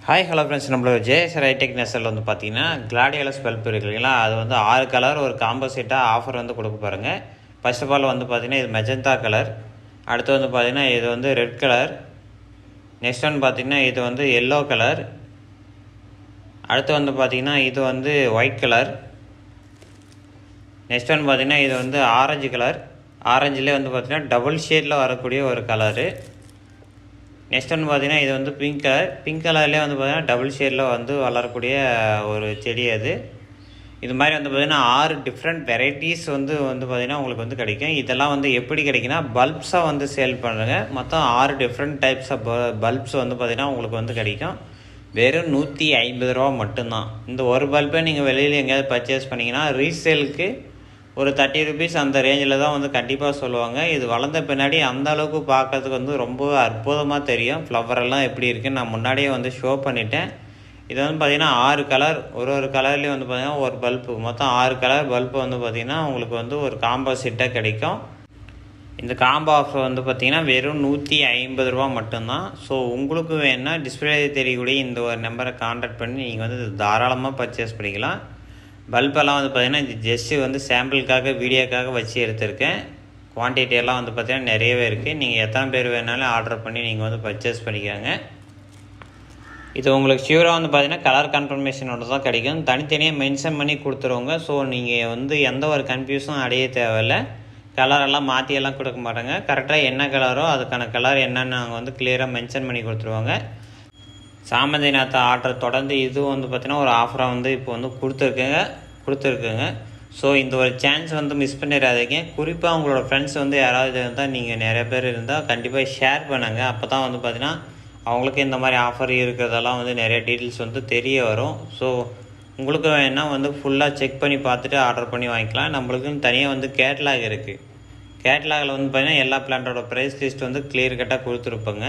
Hi hello friends, நம்மளோட JS ரைடெக் Nestle வந்து பார்த்தீங்கன்னா கிளாடியலஸ் பல்ப் இருக்கு இல்லைங்களா, அது வந்து 6 கலர் ஒரு காம்போ செட்டாக ஆஃபர் வந்து கொடுக்க பாருங்கள். ஃபர்ஸ்ட் ஆஃப் ஆல் வந்து பார்த்தீங்கன்னா இது மெஜந்தா கலர், அடுத்து வந்து பார்த்தீங்கன்னா இது வந்து ரெட் கலர், நெக்ஸ்ட் வந்து பார்த்தீங்கன்னா இது வந்து எல்லோ கலர், அடுத்து வந்து பார்த்தீங்கன்னா இது வந்து ஒயிட் கலர், நெக்ஸ்ட் வந்து பார்த்தீங்கன்னா இது வந்து ஆரஞ்சு கலர், ஆரஞ்சிலே வந்து பார்த்தீங்கன்னா டபுள் ஷேடில் வரக்கூடிய ஒரு கலரு. நெக்ஸ்ட் வந்து பார்த்தீங்கன்னா இது வந்து பிங்க் கலர், பிங்க் கலர்லேயே வந்து பார்த்தீங்கன்னா டபுள் ஷேடில் வந்து வளரக்கூடிய ஒரு செடி அது. இது மாதிரி வந்து பார்த்திங்கன்னா 6 டிஃப்ரெண்ட் வெரைட்டிஸ் வந்து பார்த்திங்கன்னா உங்களுக்கு வந்து கிடைக்கும். இதெல்லாம் வந்து எப்படி கிடைக்குன்னா பல்ப்ஸாக வந்து சேல் பண்ணுறங்க. மொத்தம் 6 டிஃப்ரெண்ட் டைப்ஸ் ஆஃப் பல்ப்ஸ் வந்து பார்த்திங்கன்னா உங்களுக்கு வந்து கிடைக்கும். வெறும் 150 ரூபா மட்டும்தான். இந்த ஒரு பல்பை நீங்கள் வெளியில் எங்கேயாவது பர்ச்சேஸ் பண்ணிங்கன்னா ரீசேலுக்கு ஒரு 30 ருபீஸ் அந்த ரேஞ்சில் தான் வந்து கண்டிப்பாக சொல்லுவாங்க. இது வளர்ந்த பின்னாடி அந்த அளவுக்கு பார்க்கறதுக்கு வந்து ரொம்ப அற்புதமாக தெரியும். ஃப்ளவரெல்லாம் எப்படி இருக்குன்னு நான் முன்னாடியே வந்து ஷோ பண்ணிட்டேன். இது வந்து பார்த்திங்கன்னா 6 கலர், ஒரு கலர்லேயும் வந்து பார்த்திங்கன்னா ஒரு பல்பு, மொத்தம் 6 கலர் பல்பு வந்து பார்த்திங்கன்னா உங்களுக்கு வந்து ஒரு காம்போ செட்டாக கிடைக்கும். இந்த காம்போ ஆஃபர் வந்து பார்த்திங்கன்னா வெறும் 150 ரூபா மட்டும்தான். ஸோ உங்களுக்கு வேணுன்னா டிஸ்பிளே தெரியக்கூடிய இந்த ஒரு நம்பரை கான்டாக்ட் பண்ணி நீங்கள் வந்து தாராளமாக பர்ச்சேஸ் பண்ணிக்கலாம். பல்பெல்லாம் வந்து பார்த்திங்கன்னா இது ஜஸ்ட்டு வந்து சாம்பிளுக்காக வீடியோக்காக வச்சு எடுத்திருக்கேன். குவான்டிட்டியெல்லாம் வந்து பார்த்திங்கன்னா நிறையவே இருக்குது. நீங்கள் எத்தனை பேர் வேணாலும் ஆர்டர் பண்ணி நீங்கள் வந்து பர்ச்சேஸ் பண்ணிக்கோங்க. இது உங்களுக்கு ஷியூராக வந்து பார்த்திங்கன்னா கலர் கன்ஃபர்மேஷனோட தான் கிடைக்கும். தனித்தனியாக மென்ஷன் பண்ணி கொடுத்துருவோங்க. ஸோ நீங்கள் வந்து எந்த ஒரு கன்ஃபியூஸும் அடைய தேவையில்லை. கலரெல்லாம் மாற்றியெல்லாம் கொடுக்க மாட்டாங்க. கரெக்டாக என்ன கலரோ அதுக்கான கலர் என்னென்னு நாங்கள் வந்து கிளியராக மென்ஷன் பண்ணி கொடுத்துருவாங்க. சாமந்தி நாற்று ஆர்டர் தொடர்ந்து இதுவும் வந்து பார்த்திங்கன்னா ஒரு ஆஃபராக வந்து இப்போ வந்து கொடுத்துருக்குங்க. ஸோ இந்த ஒரு சான்ஸ் வந்து மிஸ் பண்ணிடாதீங்க. குறிப்பாக உங்களோட ஃப்ரெண்ட்ஸ் வந்து யாராவது இருந்தால், நீங்கள் நிறைய பேர் இருந்தால் கண்டிப்பாக ஷேர் பண்ணுங்கள். அப்போ தான் வந்து பார்த்திங்கன்னா அவங்களுக்கு இந்த மாதிரி ஆஃபர் இருக்கிறதெல்லாம் வந்து நிறைய டீட்டெயில்ஸ் வந்து தெரிய வரும். ஸோ உங்களுக்கு வேணால் வந்து ஃபுல்லாக செக் பண்ணி பார்த்துட்டு ஆர்டர் பண்ணி வாங்கிக்கலாம். நம்மளுக்குன்னு தனியாக வந்து கேட்லாக் இருக்குது. கேட்லாகில் வந்து பார்த்திங்கன்னா எல்லா பிளான்ட்டோட ப்ரைஸ் லிஸ்ட் வந்து கிளியர் கட்டாக கொடுத்துருப்போங்க.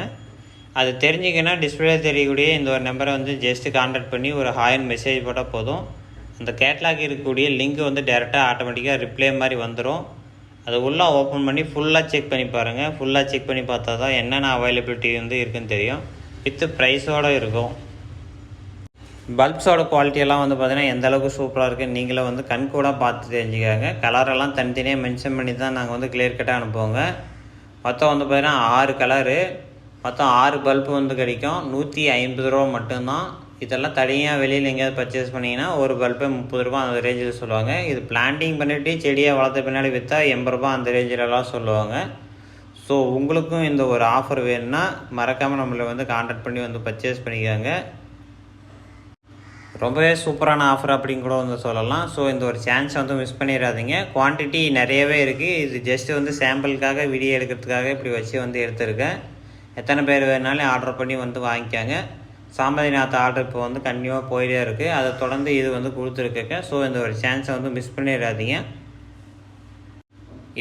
அது தெரிஞ்சிங்கன்னா டிஸ்பிளே தெரியக்கூடிய இந்த ஒரு நம்பரை வந்து ஜஸ்ட்டு கான்டாக்ட் பண்ணி ஒரு ஹாய்னு மெசேஜ் போட்டால் போதும். அந்த கேட்லாக் இருக்கக்கூடிய லிங்க் வந்து டேரெக்டாக ஆட்டோமேட்டிக்காக ரிப்ளை மாதிரி வந்துடும். அது உள்ளே ஓப்பன் பண்ணி ஃபுல்லாக செக் பண்ணி பாருங்கள். ஃபுல்லாக செக் பண்ணி பார்த்தா தான் என்னென்ன அவைலபிலிட்டி வந்து இருக்குதுன்னு தெரியும். வித்து ப்ரைஸோடு இருக்கும். பல்ப்ஸோட குவாலிட்டியெல்லாம் வந்து பார்த்திங்கன்னா எந்த அளவுக்கு சூப்பராக இருக்குன்னு நீங்களும் வந்து கண்கூட பார்த்து தெரிஞ்சுக்காங்க. கலரெல்லாம் தனித்தனியாக மென்ஷன் பண்ணி தான் நாங்கள் வந்து கிளியர் கட்டாக அனுப்புவோங்க. மொத்தம் வந்து பார்த்திங்கன்னா 6 கலரு, மொத்தம் 6 பல்பு வந்து கிடைக்கும். 150 ரூபா மட்டும்தான். இதெல்லாம் தனியாக வெளியில் எங்கேயாவது பர்ச்சேஸ் பண்ணிங்கன்னா ஒரு பல்பு 30 ரூபா அந்த ரேஞ்சில் சொல்லுவாங்க. இது பிளான்டிங் பண்ணிவிட்டு செடியை வளர்த்த பின்னாடி விற்றா 80 ரூபா அந்த ரேஞ்சிலலாம் சொல்லுவாங்க. ஸோ உங்களுக்கும் இந்த ஒரு ஆஃபர் வேணும்னா மறக்காமல் நம்மளை வந்து கான்டாக்ட் பண்ணி வந்து பர்ச்சேஸ் பண்ணிக்காங்க. ரொம்பவே சூப்பரான ஆஃபர் அப்படின்னு கூட வந்து சொல்லலாம். ஸோ இந்த ஒரு சான்ஸ் வந்து மிஸ் பண்ணிடாதீங்க. குவான்டிட்டி நிறையவே இருக்குது. இது ஜஸ்ட்டு வந்து சாம்பிளுக்காக வீடியோ எடுக்கிறதுக்காக இப்படி வச்சு வந்து எடுத்துருக்கேன். எத்தனை பேர் வேணாலும் ஆர்டர் பண்ணி வந்து வாங்கிக்காங்க. சாமந்தி நாற்று ஆர்டர் இப்போ வந்து கண்டிப்பாக போயிட்டே இருக்குது. அதை தொடர்ந்து இது வந்து கொடுத்துருக்கேங்க. ஸோ இந்த ஒரு சான்ஸை வந்து மிஸ் பண்ணிடாதீங்க.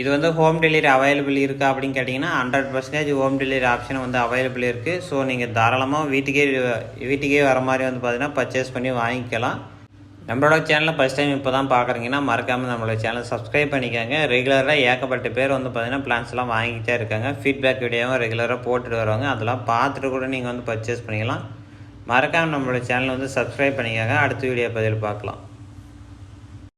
இது வந்து ஹோம் டெலிவரி அவைலபிள் இருக்கா அப்படின்னு கேட்டிங்கன்னா 100% ஹோம் டெலிவரி ஆப்ஷன் வந்து அவைலபிள் இருக்குது. ஸோ நீங்கள் தாராளமாக வீட்டுக்கே வர மாதிரி வந்து பார்த்திங்கன்னா பர்ச்சேஸ் பண்ணி வாங்கிக்கலாம். நம்மளோட சேனலை ஃபஸ்ட் டைம் இப்போ தான் பார்க்குறீங்கன்னா மறக்காமல் நம்மளோட சேனலை சப்ஸ்கிரைப் பண்ணிக்கோங்க. ரெகுலராக ஏகப்பட்ட பேர் வந்து பார்த்திங்கன்னா பிளான்ஸ்லாம் வாங்கிக்கிட்டே இருக்காங்க. ஃபீட்பேக் வீடியோவும் ரெகுலராக போட்டுட்டு வருவாங்க. அதெல்லாம் பார்த்துட்டு கூட நீங்கள் வந்து பர்ச்சேஸ் பண்ணிக்கலாம். மறக்காமல் நம்மளோட சேனலை வந்து சப்ஸ்கிரைப் பண்ணிக்கோங்க. அடுத்த வீடியோ பதில் பார்க்கலாம்.